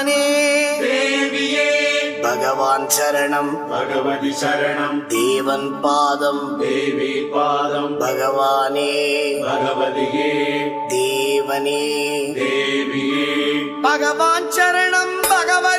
தேவனே தேவியே பகவான் சரணம் பகவதி சரணம் தேவன் பாதம் தேவி பாதம் பகவானே பகவதியே தேவனே தேவியே பகவான் சரணம் பகவதி